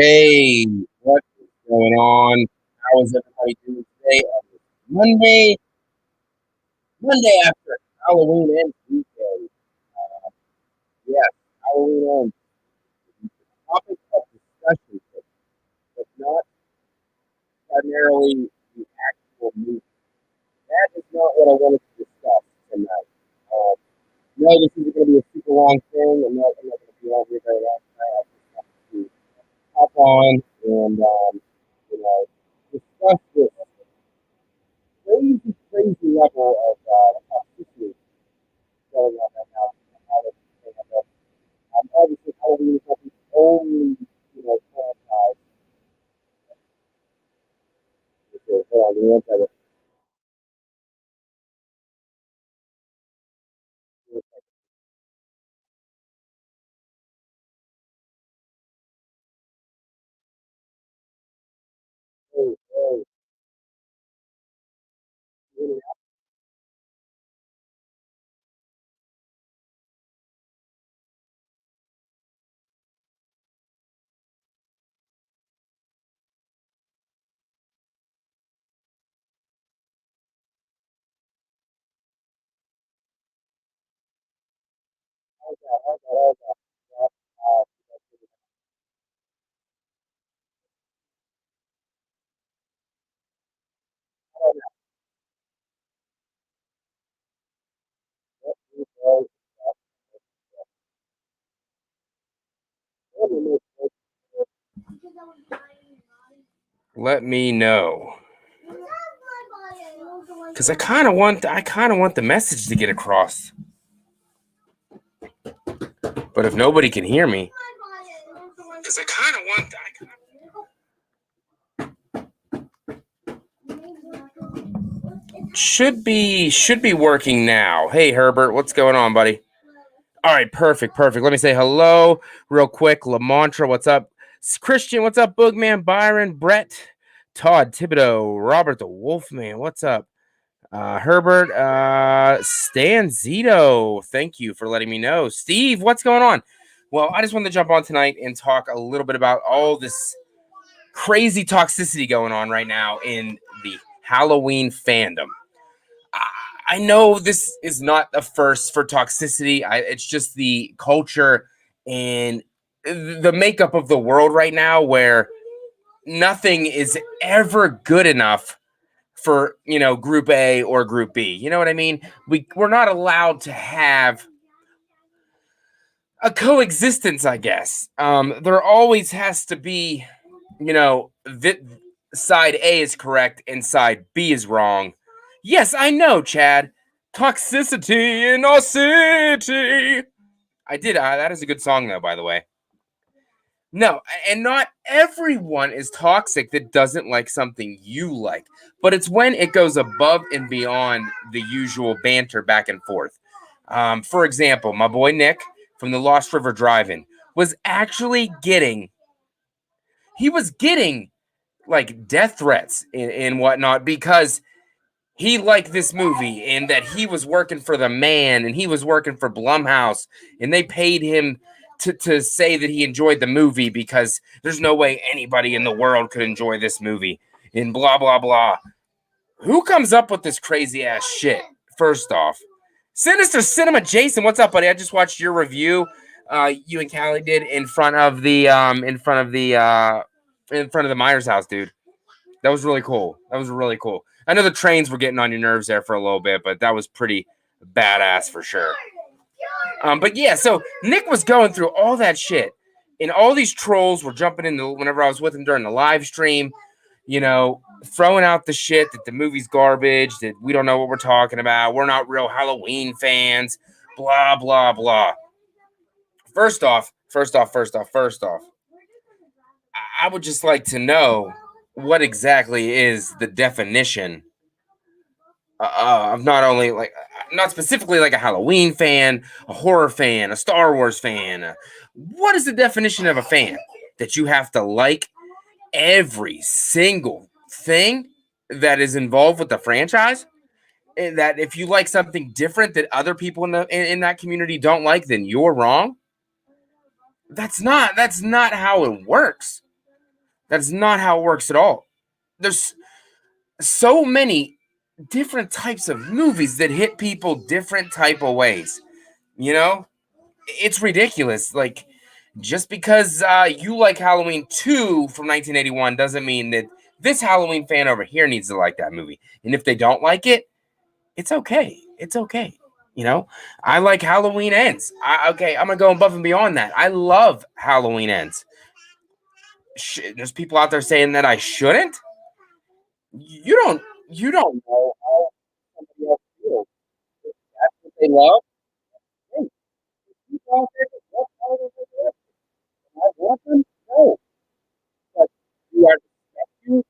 Hey, what is going on? How is everybody doing today? Monday, Monday after Halloween ends weekend. Yes, Halloween ends. Topic of discussion, but not primarily the actual movie. That is not what I wanted to discuss tonight. No, this isn't going to be a super long thing. I'm not going to be on here very long tonight. I just have to hop on and, discuss this crazy level of toxicity going on right now. How this is going on. Obviously, Halloween is not the only, franchise. Okay, hold on, give me one second. Hey, hey, hey, let me know, because I kind of want the message to get across. But if nobody can hear me, because I kind of want should be working now. Hey Herbert, what's going on, buddy? All right, perfect. Let me say hello real quick. Lamontra, what's up? Christian, what's up? Boogman, Byron, Brett, Todd, Thibodeau, Robert the Wolfman, what's up? Herbert, Stan Zito, thank you for letting me know. Steve, what's going on? Well, I just wanted to jump on tonight and talk a little bit about all this crazy toxicity going on right now in the Halloween fandom. I know this is not the first for toxicity. It's just the culture and the makeup of the world right now where nothing is ever good enough for, group A or group B. You know what I mean? We're not allowed to have a coexistence, I guess. There always has to be, side A is correct and side B is wrong. Yes, I know, Chad. Toxicity in our city. I did. That is a good song, though, by the way. No, and not everyone is toxic that doesn't like something you like, but it's when it goes above and beyond the usual banter back and forth. For example, my boy Nick from the Lost River Drive-In was actually getting like death threats and whatnot because he liked this movie and that he was working for the man and he was working for Blumhouse and they paid him to say that he enjoyed the movie because there's no way anybody in the world could enjoy this movie and blah, blah, blah. Who comes up with this crazy ass shit? First off, Sinister Cinema Jason, what's up, buddy? I just watched your review. You and Callie did in front of the Myers house, dude. That was really cool. I know the trains were getting on your nerves there for a little bit, but that was pretty badass for sure. But yeah, so Nick was going through all that shit, and all these trolls were jumping in whenever I was with him during the live stream, throwing out the shit that the movie's garbage, that we don't know what we're talking about, we're not real Halloween fans, blah, blah, blah. First off, I would just like to know what exactly is the definition of not specifically like a Halloween fan, a horror fan, a Star Wars fan. What is the definition of a fan? That you have to like every single thing that is involved with the franchise? And that if you like something different that other people in that community don't like, then you're wrong? That's not how it works. That's not how it works at all. There's so many different types of movies that hit people different type of ways. You know, it's ridiculous. Like just because you like Halloween 2 from 1981 doesn't mean that this Halloween fan over here needs to like that movie. And if they don't like it, it's okay. It's okay. You know, I like Halloween Ends. Okay, I'm gonna go above and beyond that. I love Halloween Ends. There's people out there saying that I shouldn't. You don't. You don't know how somebody else feels. That's what they love. Hey, people out there that love Halloween Ends. I want them. No, but do I respect you?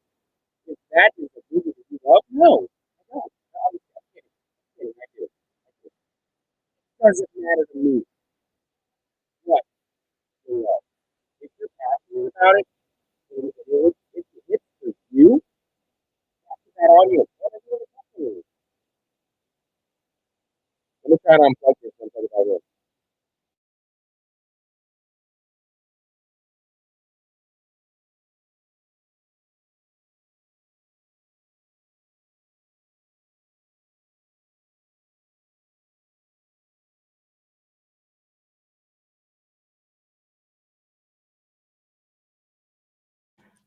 If that is the movie that you love, no, I don't. I'm kidding. I'm kidding. I do. It doesn't matter to me what you love. If you're passionate about it, if it's for you, put that on you. Let me try to unplug this one. Talk about this.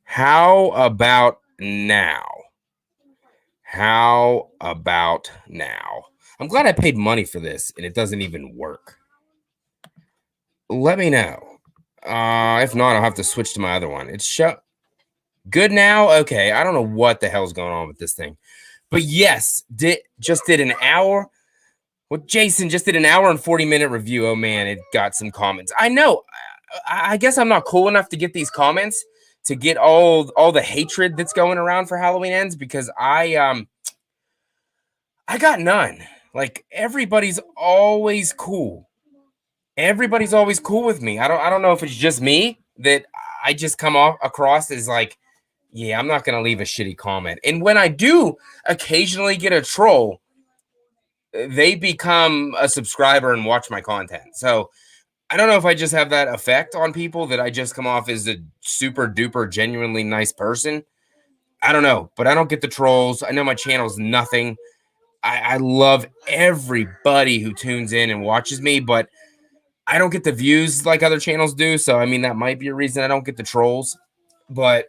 How about now? How about now? I'm glad I paid money for this and it doesn't even work. Let me know. If not, I'll have to switch to my other one. It's good now. Okay, I don't know what the hell's going on with this thing, but yes, did an hour. Well, Jason just did an hour and 40-minute review. Oh man, it got some comments. I know. I guess I'm not cool enough to get these comments to get all the hatred that's going around for Halloween Ends because I got none. Like everybody's always cool. Everybody's always cool with me. I don't know if it's just me that I just come off across as like, yeah, I'm not gonna leave a shitty comment. And when I do occasionally get a troll, they become a subscriber and watch my content. So I don't know if I just have that effect on people that I just come off as a super duper genuinely nice person. I don't know, but I don't get the trolls. I know my channel's nothing. I love everybody who tunes in and watches me, but I don't get the views like other channels do. So, I mean, that might be a reason I don't get the trolls. But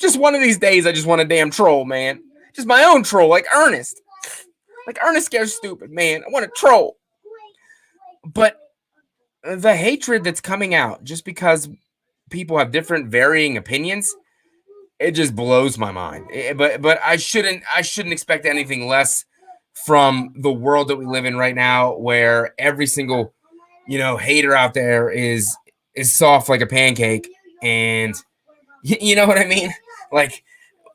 just one of these days, I just want a damn troll, man. Just my own troll, like Ernest. Like Ernest scares stupid, man. I want a troll. But the hatred that's coming out just because people have different varying opinions, it just blows my mind. But I shouldn't expect anything less from the world that we live in right now, where every single hater out there is soft like a pancake, and you know what I mean. Like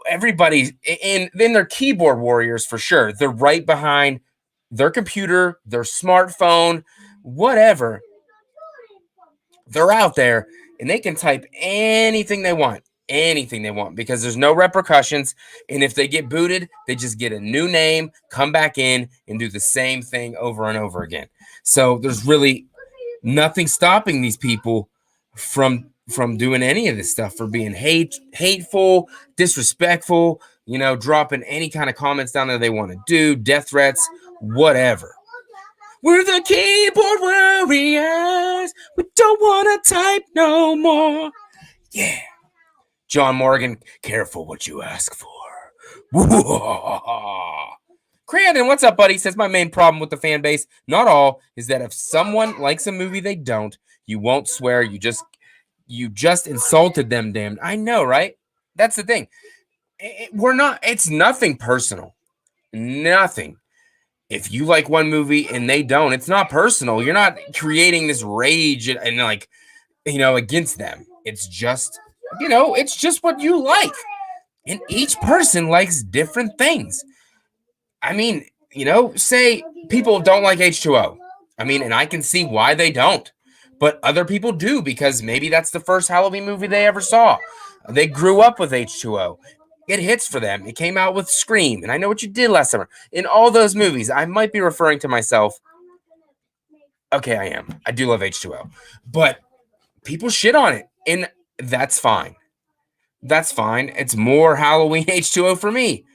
everybody, and then they're keyboard warriors for sure. They're right behind their computer, their smartphone, whatever. They're out there and they can type anything they want, because there's no repercussions. And if they get booted, they just get a new name, come back in, and do the same thing over and over again. So there's really nothing stopping these people from doing any of this stuff, for being hateful, disrespectful, dropping any kind of comments down there they want to do, death threats, whatever. We're the keyboard warriors. We don't want to type no more. Yeah. John Morgan, careful what you ask for. Crandon, what's up, buddy? Says my main problem with the fan base, not all, is that if someone likes a movie they don't, you won't swear. You just insulted them, damn. I know, right? That's the thing. It's nothing personal. Nothing. If you like one movie and they don't, it's not personal. You're not creating this rage and like, against them. It's just, it's just what you like. And each person likes different things. I mean, say people don't like H2O. I mean, and I can see why they don't. But other people do, because maybe that's the first Halloween movie they ever saw. They grew up with H2O. It hits for them. It came out with Scream, and I Know What You Did Last Summer. In all those movies, I might be referring to myself. Okay, I am. I do love H2O. But people shit on it, and that's fine. That's fine. It's more Halloween H2O for me.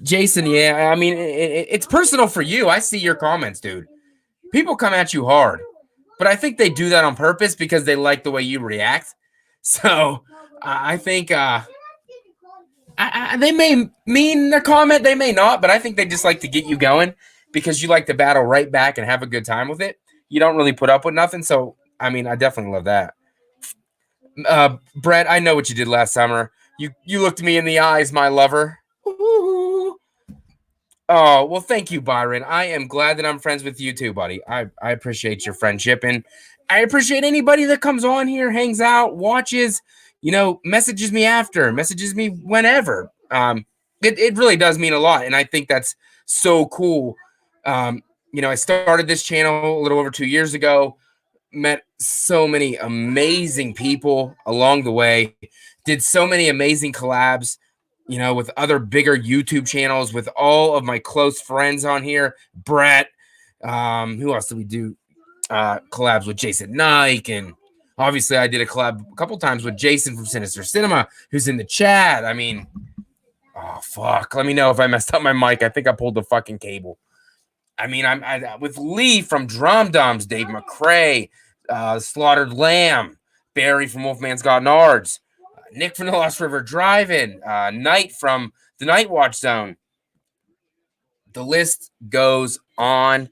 Jason, yeah, I mean, it's personal for you. I see your comments, dude. People come at you hard, but I think they do that on purpose because they like the way you react. So I think they may mean their comment, they may not, but I think they just like to get you going because you like to battle right back and have a good time with it. You don't really put up with nothing. So, I mean, I definitely love that. Brett, I know what you did last summer. You looked me in the eyes, my lover. Ooh. Oh, well, thank you, Byron. I am glad that I'm friends with you too, buddy. I appreciate your friendship, and I appreciate anybody that comes on here, hangs out, watches, messages me after, messages me whenever. It really does mean a lot, and I think that's so cool. I started this channel a little over 2 years ago, met so many amazing people along the way, did so many amazing collabs, with other bigger YouTube channels, with all of my close friends on here. Brett, who else did we do collabs with? Jason Nike, and obviously I did a collab a couple times with Jason from Sinister Cinema, who's in the chat. I mean, oh fuck, let me know if I messed up my mic. I think I pulled the fucking cable. I mean, I'm with Lee from Drum Dums, Dave McCrae, Slaughtered Lamb, Barry from Wolfman's Got Nards, Nick from the Lost River Drive-In, Knight from the Night Watch Zone. The list goes on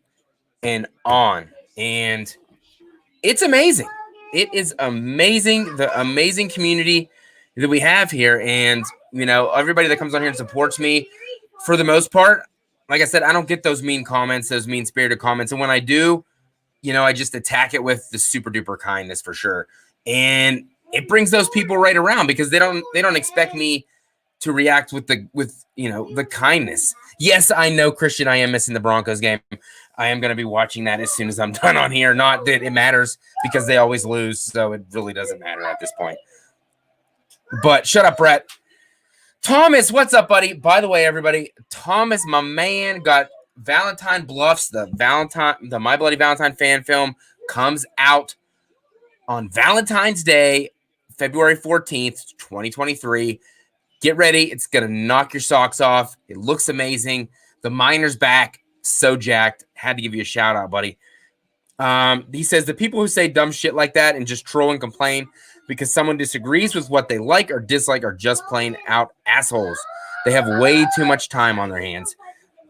and on, and it's amazing. It is amazing, the amazing community that we have here, and everybody that comes on here and supports me. For the most part, like I said, I don't get those mean comments, those mean-spirited comments, and when I do, I just attack it with the super duper kindness for sure. And it brings those people right around because they don't expect me to react with the kindness. Yes, I know, Christian, I am missing the Broncos game. I am going to be watching that as soon as I'm done on here. Not that it matters because they always lose, so it really doesn't matter at this point. But shut up, Brett. Thomas, what's up, buddy? By the way, everybody, Thomas, my man, got Valentine Bluffs, the My Bloody Valentine fan film comes out on Valentine's Day, February 14th, 2023. Get ready. It's going to knock your socks off. It looks amazing. The miner's back. So jacked. Had to give you a shout out, buddy. He says the people who say dumb shit like that and just troll and complain because someone disagrees with what they like or dislike are just plain out assholes. They have way too much time on their hands.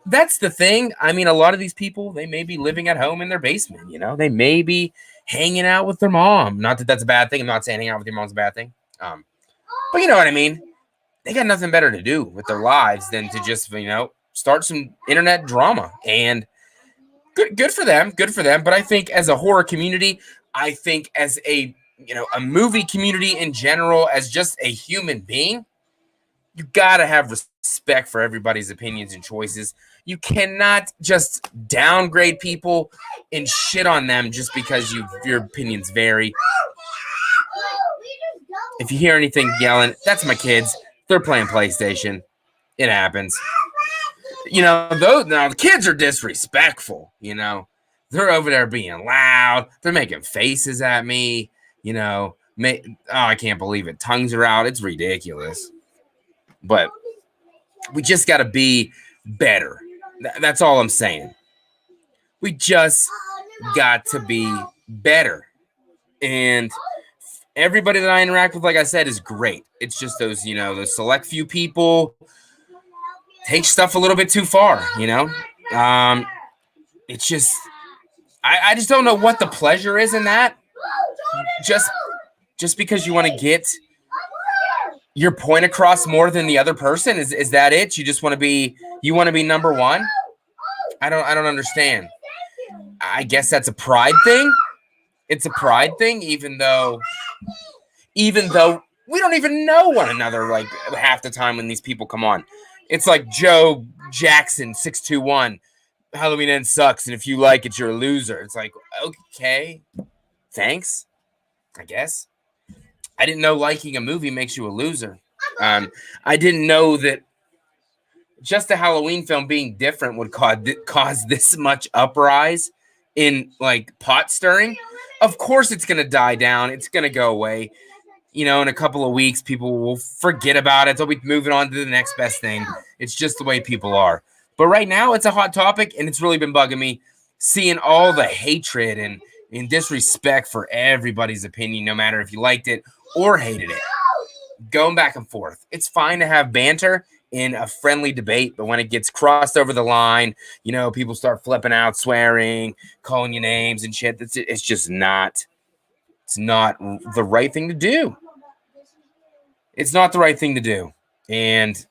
That's the thing. I mean, a lot of these people, they may be living at home in their basement, They may be hanging out with their mom. Not that that's a bad thing. I'm not saying hanging out with your mom's a bad thing. But you know what I mean? They got nothing better to do with their lives than to just, start some internet drama. And good for them. Good for them. But I think as a horror community, I think as a movie community in general, as just a human being, you got to have respect for everybody's opinions and choices. You cannot just downgrade people and shit on them just because your opinions vary. If you hear anything yelling, that's my kids. They're playing PlayStation. It happens. Now the kids are disrespectful. They're over there being loud. They're making faces at me. I can't believe it. Tongues are out. It's ridiculous. But we just got to be better. That's all I'm saying. We just got to be better. And everybody that I interact with, like I said, is great. It's just those select few people take stuff a little bit too far, It's just, I just don't know what the pleasure is in that. Just because you want to get your point across more than the other person, is that it? You just want to be number one? I don't understand. I guess that's a pride thing. It's a pride thing, even though we don't even know one another like half the time when these people come on. It's like Joe Jackson 621. Halloween Ends sucks, and if you like it, you're a loser. It's like, okay, thanks, I guess. I didn't know liking a movie makes you a loser. I didn't know that just a Halloween film being different would cause this much uprise in like pot stirring. Of course it's going to die down. It's going to go away. in a couple of weeks, people will forget about it. They'll be moving on to the next best thing. It's just the way people are. But right now, it's a hot topic, and it's really been bugging me, seeing all the hatred and disrespect for everybody's opinion, no matter if you liked it or hated it. Going back and forth. It's fine to have banter in a friendly debate, but when it gets crossed over the line, people start flipping out, swearing, calling you names and shit. It's just not. It's not the right thing to do. It's not the right thing to do. And,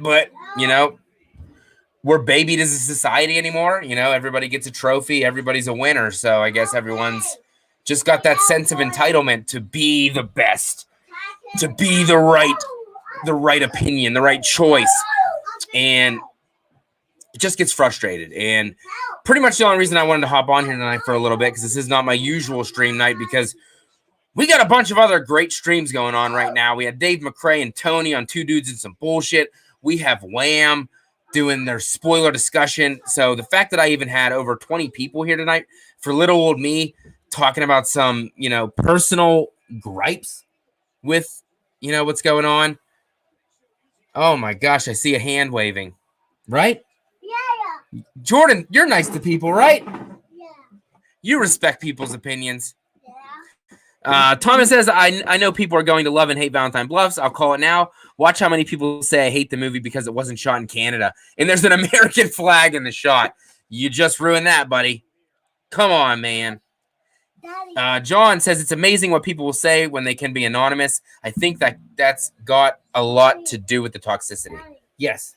but, we're babied as a society anymore. Everybody gets a trophy. Everybody's a winner. So I guess everyone's just got that sense of entitlement to be the best, to be the right opinion, the right choice. And it just gets frustrated. And pretty much the only reason I wanted to hop on here tonight for a little bit, because this is not my usual stream night, because we got a bunch of other great streams going on right now. We had Dave McRae and Tony on Two Dudes and Some Bullshit. We have Wham doing their spoiler discussion. So the fact that I even had over 20 people here tonight for little old me talking about some, personal gripes with, what's going on. Oh my gosh, I see a hand waving. Right? Yeah. Jordan, you're nice to people, right? Yeah. You respect people's opinions. Thomas says, I know people are going to love and hate Valentine Bluffs. I'll call it now. Watch how many people say I hate the movie because it wasn't shot in Canada. And there's an American flag in the shot. You just ruined that, buddy. Come on, man. John says, it's amazing what people will say when they can be anonymous. I think that's got a lot to do with the toxicity. Yes.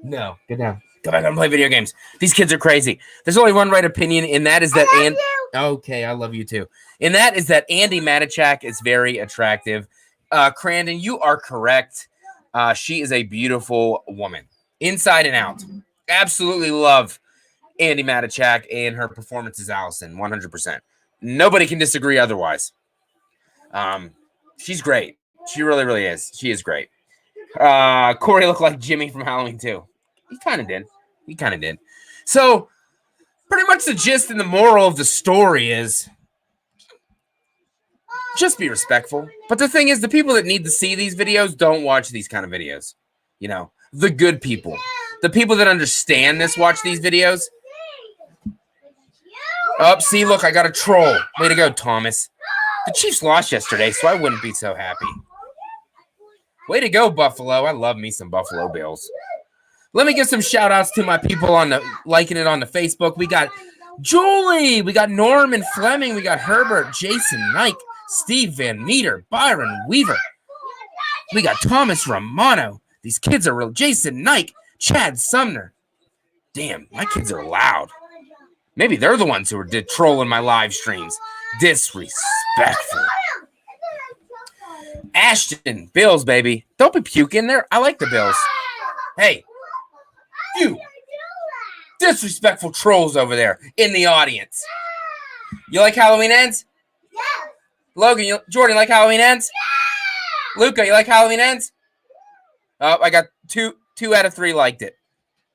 No. Get down. Go back and play video games. These kids are crazy. There's only one right opinion, and that is that Okay, I love you too. And that is that Andy Matichak is very attractive. Crandon, you are correct. She is a beautiful woman, inside and out. Absolutely love Andy Matichak and her performance as Allison, 100%. Nobody can disagree otherwise. She's great. She really, really is. She is great. Corey looked like Jimmy from Halloween 2. He kind of did. So, pretty much the gist and the moral of the story is just be respectful. But the thing is, the people that need to see these videos don't watch these kind of videos. The good people. The people that understand this watch these videos. Oh, see, look, I got a troll. Way to go, Thomas. The Chiefs lost yesterday, so I wouldn't be so happy. Way to go, Buffalo. I love me some Buffalo Bills. Let me give some shout outs to my people on the liking it on the Facebook. We got Julie, we got Norman Fleming, we got Herbert, Jason Knight, Steve Van Meter, Byron Weaver. We got Thomas Romano. These kids are real. Jason Knight, Chad Sumner. Damn, my kids are loud. Maybe they're the ones who are trolling my live streams. Disrespectful. Ashton, Bills, baby. Don't be puking there. I like the Bills. Hey. You disrespectful trolls over there in the audience. You like Halloween Ends? Yeah. Logan, Jordan, you like Halloween Ends? Yeah. Luca, you like Halloween Ends? Oh, I got two out of 3 liked it.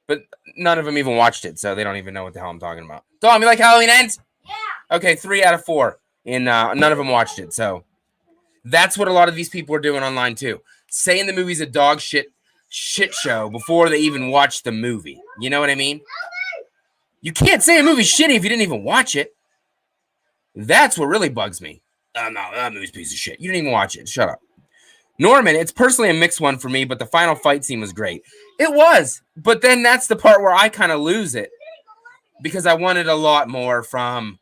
But none of them even watched it, so they don't even know what the hell I'm talking about. Dom, you like Halloween Ends? Yeah. Okay, 3 out of 4. And none of them watched it, so that's what a lot of these people are doing online too. Saying the movie's a dog shit show before they even watch the movie. You know what I mean? You can't say a movie's shitty if you didn't even watch it. That's what really bugs me. Oh, no, that movie's a piece of shit. You didn't even watch it. Shut up. Norman, it's personally a mixed one for me, but the final fight scene was great. It was, but then that's the part where I kind of lose it because I wanted a lot more for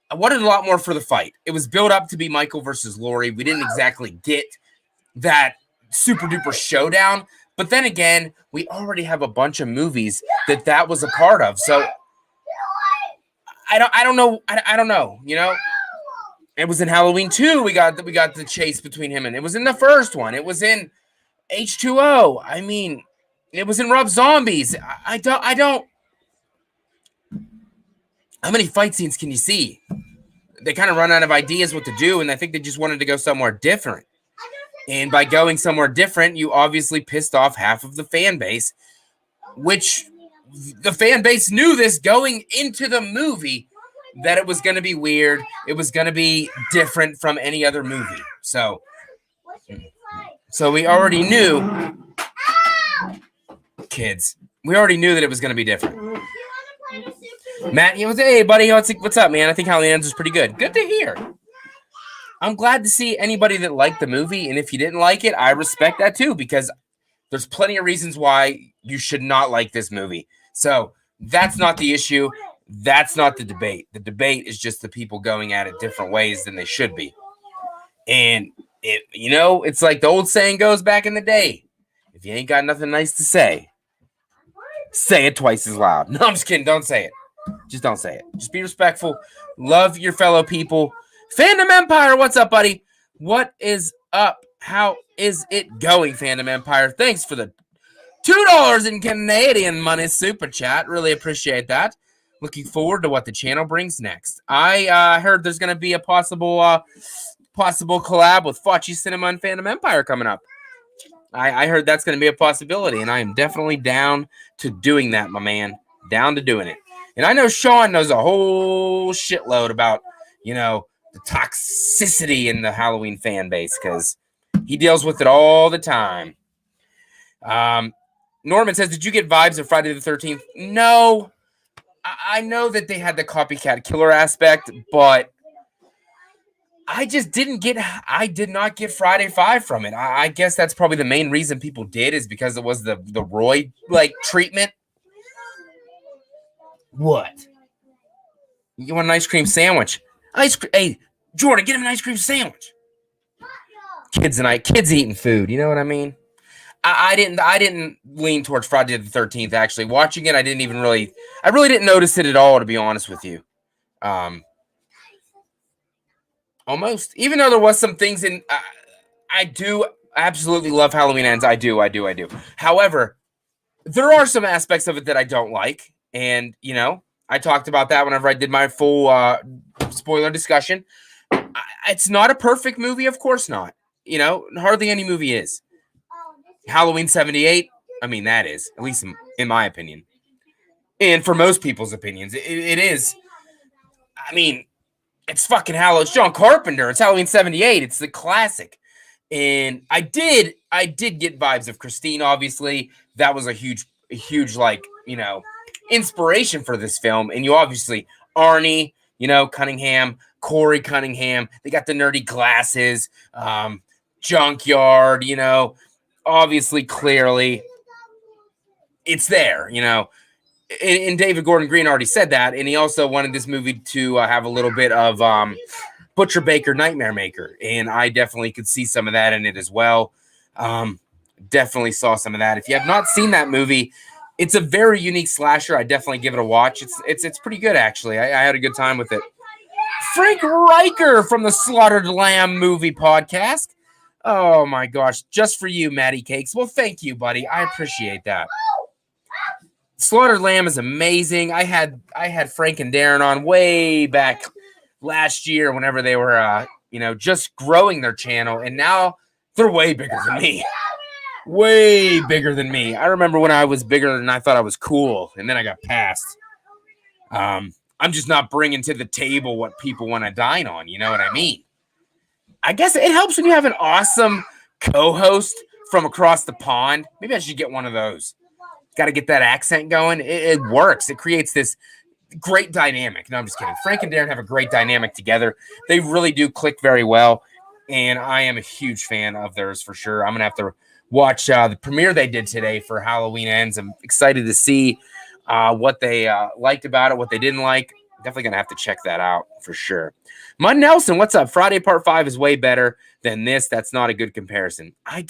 the fight. It was built up to be Michael versus Lori. We didn't exactly get that super duper showdown. But then again, we already have a bunch of movies that was a part of. So I don't know, It was in Halloween 2. We got the chase between him, and it was in the first one. It was in H2O. I mean, it was in Rob Zombies. I don't. How many fight scenes can you see? They kind of run out of ideas what to do, and I think they just wanted to go somewhere different. And by going somewhere different, you obviously pissed off half of the fan base, which the fan base knew this going into the movie, that it was going to be weird. It was going to be different from any other movie. So we already knew, kids. We already knew that it was going to be different. Matt, hey buddy, what's up, man? I think Halloween Ends was pretty good. Good to hear. I'm glad to see anybody that liked the movie, and if you didn't like it, I respect that too, because there's plenty of reasons why you should not like this movie. So that's not the issue. That's not the debate. The debate is just the people going at it different ways than they should be. And it's like the old saying goes back in the day. If you ain't got nothing nice to say it twice as loud. No, I'm just kidding. Don't say it. Just don't say it. Just be respectful. Love your fellow people. Fandom Empire, what's up, buddy? What is up? How is it going, Fandom Empire? Thanks for the $2 in Canadian money super chat. Really appreciate that. Looking forward to what the channel brings next. I heard there's going to be a possible collab with FACCI'S Cinema and Fandom Empire coming up. I heard that's going to be a possibility, and I am definitely down to doing that, my man. Down to doing it. And I know Sean knows a whole shitload about, the toxicity in the Halloween fan base, because he deals with it all the time. Norman says, did you get vibes of Friday the 13th? No. I know that they had the copycat killer aspect, but I did not get Friday 5 from it. I guess that's probably the main reason people did, is because it was the Roy treatment. What? You want an ice cream sandwich? Hey, Jordan, get him an ice cream sandwich. Kids eating food. You know what I mean? I didn't lean towards Friday the 13th. Actually, watching it, I really didn't notice it at all, to be honest with you. Almost, even though there was some things in, I do absolutely love Halloween Ends. I do. However, there are some aspects of it that I don't like, and I talked about that whenever I did my full spoiler discussion. It's not a perfect movie, of course not. Hardly any movie is. Halloween 78, I mean, that is, at least in my opinion. And for most people's opinions, it is. I mean, it's fucking Halloween. It's John Carpenter. It's Halloween 78. It's the classic. And I did get vibes of Christine, obviously. That was a huge, inspiration for this film. And you obviously, Arnie, Cunningham, Corey Cunningham, they got the nerdy glasses, Junkyard, obviously, clearly, it's there, And David Gordon Green already said that, and he also wanted this movie to have a little bit of Butcher Baker, Nightmare Maker, and I definitely could see some of that in it as well. Definitely saw some of that. If you have not seen that movie, it's a very unique slasher. I definitely give it a watch. It's pretty good, actually. I had a good time with it. Frank Riker from the Slaughtered Lamb movie podcast. Oh my gosh, just for you, Matty Cakes. Well, thank you, buddy. I appreciate that. Slaughtered Lamb is amazing. I had Frank and Darren on way back last year whenever they were just growing their channel, and now they're way bigger than me. Way bigger than me. I remember when I was bigger and I thought I was cool, and then I got passed. I'm just not bringing to the table what people want to dine on. You know what I mean? I guess it helps when you have an awesome co-host from across the pond. Maybe I should get one of those. Got to get that accent going. It works. It creates this great dynamic. No, I'm just kidding. Frank and Darren have a great dynamic together. They really do click very well, and I am a huge fan of theirs for sure. I'm going to have to watch the premiere they did today for Halloween Ends. I'm excited to see what they liked about it, what they didn't like. Definitely going to have to check that out for sure. Mud Nelson, what's up? Friday Part 5 is way better than this. That's not a good comparison. I'm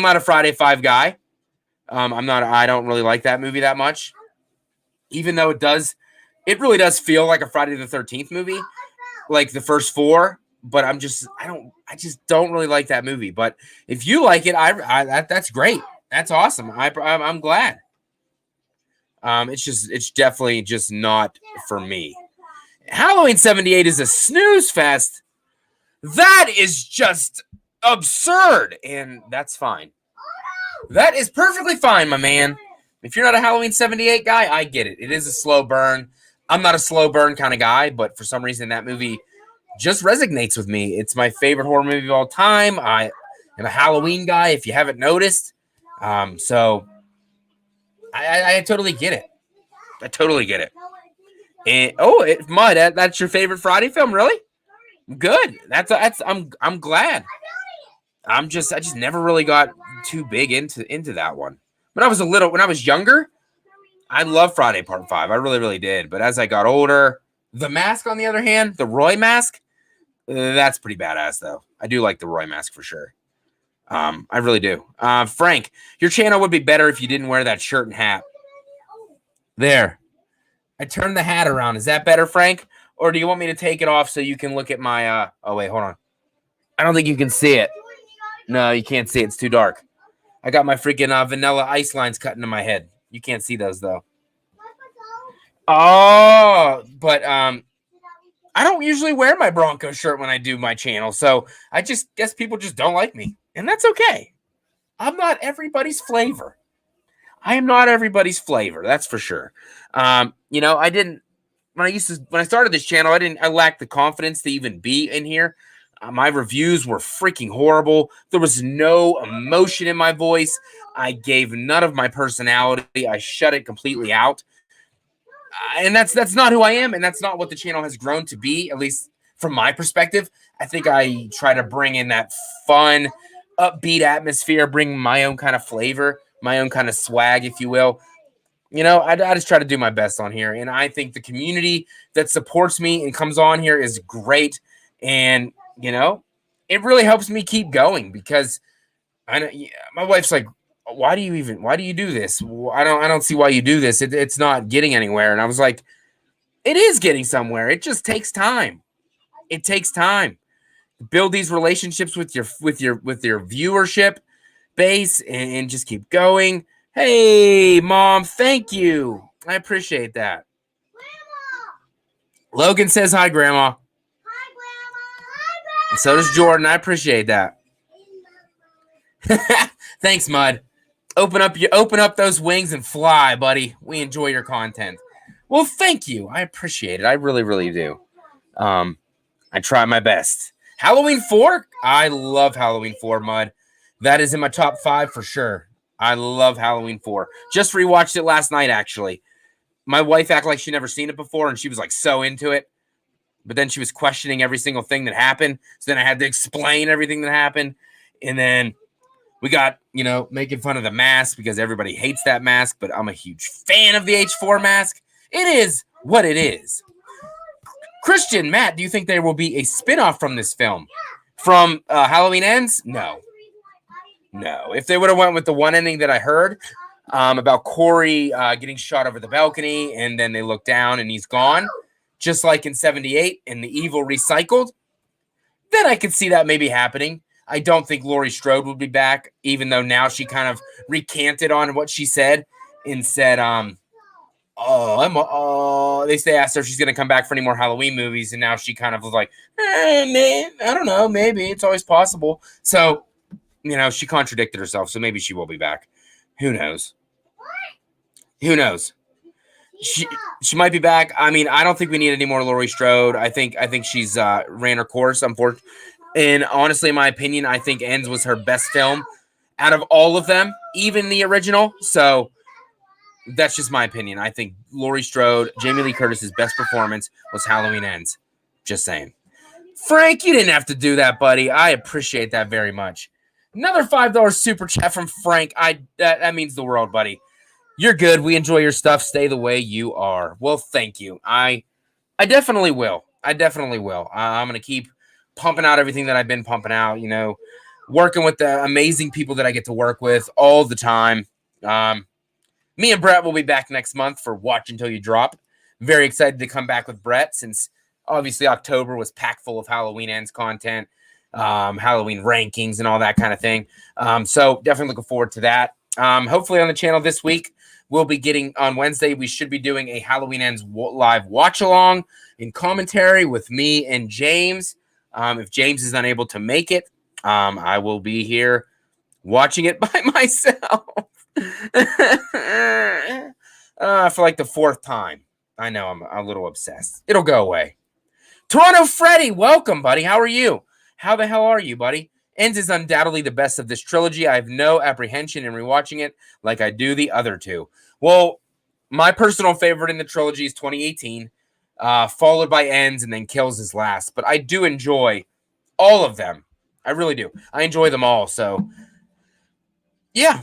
not a Friday 5 guy. I don't really like that movie that much. Even though it really does feel like a Friday the 13th movie, like the first 4, but I just don't really like that movie. But if you like it, that's great. That's awesome. I'm glad. It's definitely just not for me. Halloween 78 is a snooze fest. That is just absurd, and that's fine. That is perfectly fine, my man. If you're not a Halloween 78 guy, I get it. It is a slow burn, I'm not a slow burn kind of guy, but for some reason that movie just resonates with me. It's my favorite horror movie of all time. I am a Halloween guy, if you haven't noticed. So I totally get it. I totally get it. And Mud, that's your favorite Friday film, really? Good. I'm glad. I just never really got too big into that one. When I was younger, I love Friday Part 5. I really, really did. But as I got older, The Mask, on the other hand, the Roy Mask, that's pretty badass, though. I do like the Roy Mask for sure. I really do. Frank, your channel would be better if you didn't wear that shirt and hat. There. I turned the hat around. Is that better, Frank? Or do you want me to take it off so you can look at my... Oh, wait, hold on. I don't think you can see it. No, you can't see it. It's too dark. I got my freaking vanilla ice lines cut into my head. You can't see those, though. Oh, but I don't usually wear my Bronco shirt when I do my channel, so I just guess people just don't like me, and that's okay. I'm not everybody's flavor. I am not everybody's flavor, that's for sure. You know, I didn't when I started this channel, I lacked the confidence to even be in here. My reviews were freaking horrible. There was no emotion in my voice. I gave none of my personality. I shut it completely out. And that's not who I am, and that's not what the channel has grown to be, at least from my perspective. I think I try to bring in that fun, upbeat atmosphere, bring my own kind of flavor, my own kind of swag, if you will. You know, I just try to do my best on here, and I think the community that supports me and comes on here is great, and you know, it really helps me keep going because I know my wife's like, why do you do this? I don't see why you do this. It's not getting anywhere. And I was like, it is getting somewhere. It just takes time. It takes time. Build these relationships with your viewership base and just keep going. Hey, Mom, thank you. I appreciate that. Grandma. Logan says hi, Grandma. Hi, Grandma. Hi, Grandma. And so does Jordan. I appreciate that. Thanks, Mud. Open up those wings and fly, buddy. We enjoy your content. Well, thank you. I appreciate it. I really, really do. I try my best. Halloween 4? I love Halloween 4, Mud. That is in my top 5 for sure. I love Halloween 4. Just rewatched it last night, actually. My wife acted like she'd never seen it before, and she was like so into it. But then she was questioning every single thing that happened. So then I had to explain everything that happened. And then we got, you know, making fun of the mask because everybody hates that mask, but I'm a huge fan of the H4 mask. It is what it is. Christian, Matt, do you think there will be a spinoff from this film? From Halloween Ends? No. No. If they would have went with the one ending that I heard about Corey getting shot over the balcony and then they look down and he's gone, just like in 78 and the evil recycled, then I could see that maybe happening. I don't think Laurie Strode will be back, even though now she kind of recanted on what she said and said, they asked her if she's going to come back for any more Halloween movies, and now she kind of was like, man, I don't know, maybe. It's always possible. So, you know, she contradicted herself, so maybe she will be back. Who knows? Who knows? She might be back. I mean, I don't think we need any more Laurie Strode. I think she's ran her course, unfortunately. And honestly, in my opinion, I think Ends was her best film out of all of them, even the original. So that's just my opinion. I think Laurie Strode, Jamie Lee Curtis's best performance was Halloween Ends. Just saying. Frank, you didn't have to do that, buddy. I appreciate that very much. Another $5 super chat from Frank. That means the world, buddy. You're good. We enjoy your stuff. Stay the way you are. Well, thank you. I definitely will. I'm going to keep pumping out everything that I've been pumping out, you know, working with the amazing people that I get to work with all the time. Me and Brett will be back next month for Watch Until You Drop. Very excited to come back with Brett since obviously October was packed full of Halloween Ends content, Halloween rankings and all that kind of thing. So definitely looking forward to that. Hopefully on the channel this week, we'll be getting on Wednesday. We should be doing a Halloween Ends live watch along in commentary with me and James. If James is unable to make it, I will be here watching it by myself for like the 4th time. I know I'm a little obsessed. It'll go away. Toronto Freddy, welcome, buddy. How are you? How the hell are you, buddy? Ends is undoubtedly the best of this trilogy. I have no apprehension in rewatching it like I do the other two. Well, my personal favorite in the trilogy is 2018, followed by Ends and then Kills is last. But I do enjoy all of them. I really do. I enjoy them all. So, yeah,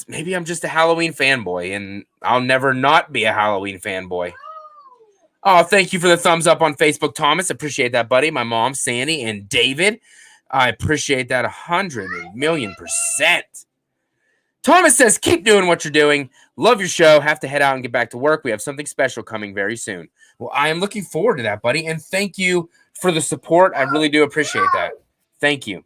maybe I'm just a Halloween fanboy, and I'll never not be a Halloween fanboy. Oh, thank you for the thumbs up on Facebook, Thomas. Appreciate that, buddy. My mom, Sandy, and David. I appreciate that 100,000,000%. Thomas says, keep doing what you're doing. Love your show. Have to head out and get back to work. We have something special coming very soon. Well, I am looking forward to that, buddy. And thank you for the support. I really do appreciate that. Thank you.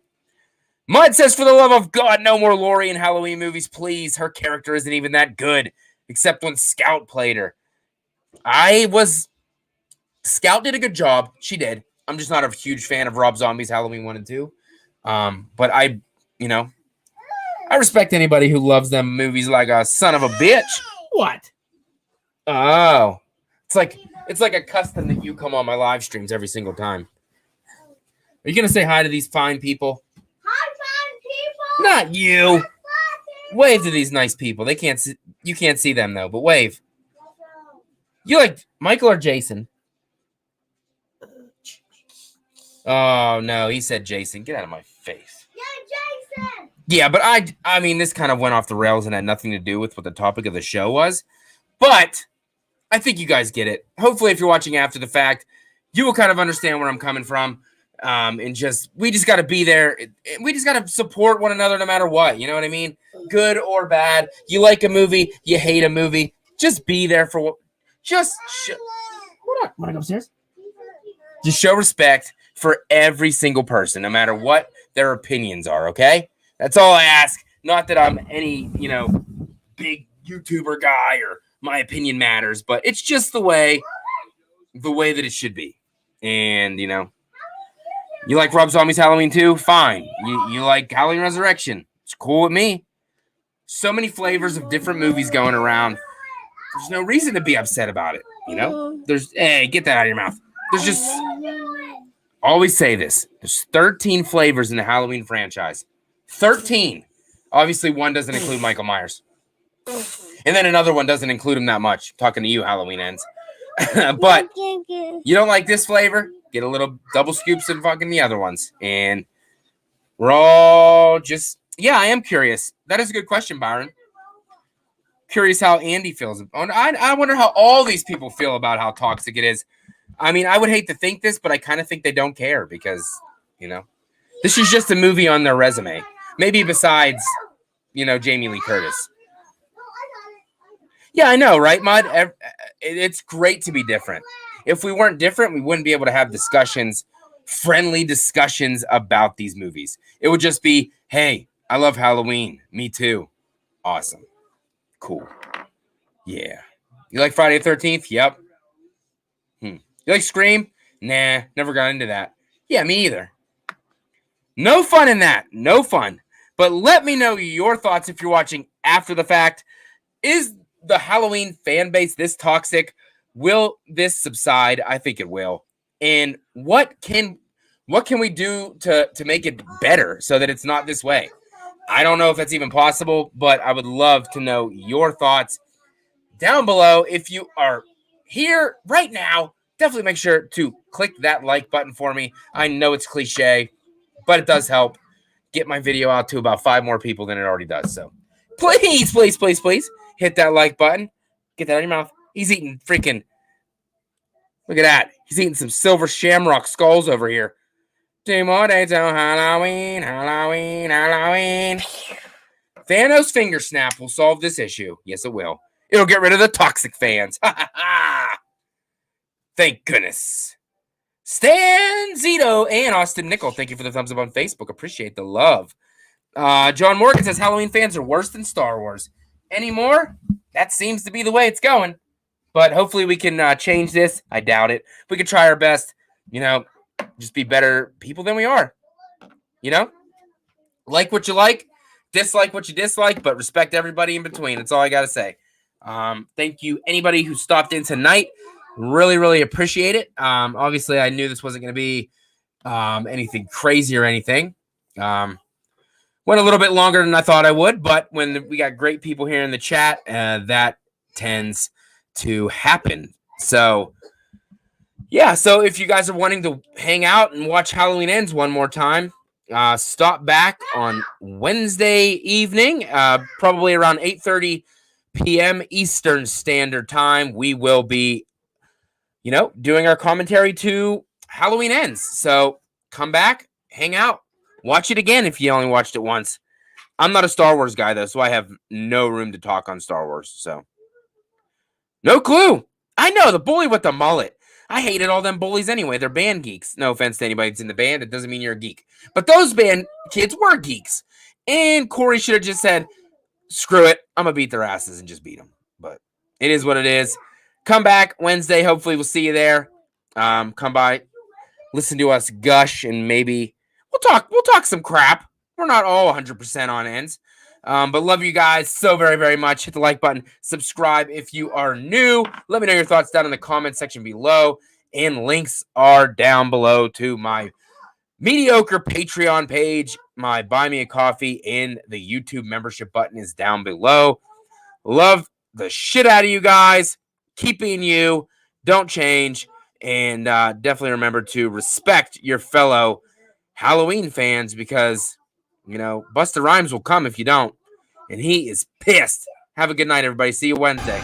Mud says, for the love of God, no more Lori in Halloween movies, please. Her character isn't even that good, except when Scout played her. Scout did a good job. She did. I'm just not a huge fan of Rob Zombie's Halloween 1 and 2. But I respect anybody who loves them movies like a son of a bitch. What? Oh. It's like a custom that you come on my live streams every single time. Are you going to say hi to these fine people? Hi, fine people. Not you. Wave to these nice people. You can't see them though, but wave. You like Michael or Jason? Oh, no, he said Jason. Get out of my face. Yeah, Jason. Yeah, but I mean, this kind of went off the rails and had nothing to do with what the topic of the show was. But I think you guys get it. Hopefully, if you're watching after the fact, you will kind of understand where I'm coming from. We just got to be there. We just got to support one another no matter what. You know what I mean? Good or bad. You like a movie, you hate a movie. Just be there for what. Hold on. Want to go upstairs? Just show respect for every single person, no matter what their opinions are, okay? That's all I ask. Not that I'm any, big YouTuber guy or my opinion matters, but it's just the way that it should be. And, you like Rob Zombie's Halloween 2? Fine. You like Halloween Resurrection? It's cool with me. So many flavors of different movies going around. There's no reason to be upset about it, Hey, get that out of your mouth. There's just... Always say this. There's 13 flavors in the Halloween franchise. 13. Obviously, one doesn't include Michael Myers. And then another one doesn't include him that much. I'm talking to you, Halloween Ends. But you don't like this flavor? Get a little double scoops of fucking the other ones. And we're all just... Yeah, I am curious. That is a good question, Byron. Curious how Andy feels. I wonder how all these people feel about how toxic it is. I mean, I would hate to think this, but I kind of think they don't care because, this is just a movie on their resume. Maybe besides, Jamie Lee Curtis. Yeah, I know, right, Mud? It's great to be different. If we weren't different, we wouldn't be able to have friendly discussions about these movies. It would just be, hey, I love Halloween. Me too. Awesome. Cool. Yeah. You like Friday the 13th? Yep. You like Scream? Nah, never got into that. Yeah, me either. No fun in that. No fun. But let me know your thoughts if you're watching after the fact. Is the Halloween fan base this toxic? Will this subside? I think it will. And what can we do to make it better so that it's not this way? I don't know if that's even possible, but I would love to know your thoughts down below. If you are here right now, definitely make sure to click that like button for me. I know it's cliche, but it does help get my video out to about 5 more people than it already does. So please, please, please, please hit that like button. Get that out of your mouth. He's eating freaking, look at that. He's eating some silver shamrock skulls over here. 2 more days till Halloween, Halloween, Halloween. Thanos finger snap will solve this issue. Yes, it will. It'll get rid of the toxic fans. Ha ha ha. Thank goodness. Stan Zito and Austin Nickel, thank you for the thumbs up on Facebook. Appreciate the love. John Morgan says Halloween fans are worse than Star Wars. Anymore? That seems to be the way it's going. But hopefully we can change this. I doubt it. We can try our best. Just be better people than we are. Like what you like, dislike what you dislike, but respect everybody in between. That's all I got to say. Thank you, anybody who stopped in tonight. Really, really appreciate it. Obviously, I knew this wasn't going to be anything crazy or anything. Went a little bit longer than I thought I would, but when we got great people here in the chat, that tends to happen. So, yeah. So if you guys are wanting to hang out and watch Halloween Ends one more time, stop back on Wednesday evening, probably around 8:30 p.m. Eastern Standard Time. We will be, doing our commentary to Halloween Ends. So come back, hang out, watch it again if you only watched it once. I'm not a Star Wars guy, though, so I have no room to talk on Star Wars. So no clue. I know, the bully with the mullet. I hated all them bullies anyway. They're band geeks. No offense to anybody that's in the band. It doesn't mean you're a geek. But those band kids were geeks. And Corey should have just said, screw it. I'm going to beat their asses and just beat them. But it is what it is. Come back Wednesday. Hopefully we'll see you there. Come by. Listen to us gush and maybe we'll talk some crap. We're not all 100% on ends. But love you guys so very, very much. Hit the like button. Subscribe if you are new. Let me know your thoughts down in the comment section below. And links are down below to my mediocre Patreon page, my Buy Me a Coffee, and the YouTube membership button is down below. Love the shit out of you guys. Keep being you. Don't change. And definitely remember to respect your fellow Halloween fans because, Busta Rhymes will come if you don't. And he is pissed. Have a good night, everybody. See you Wednesday.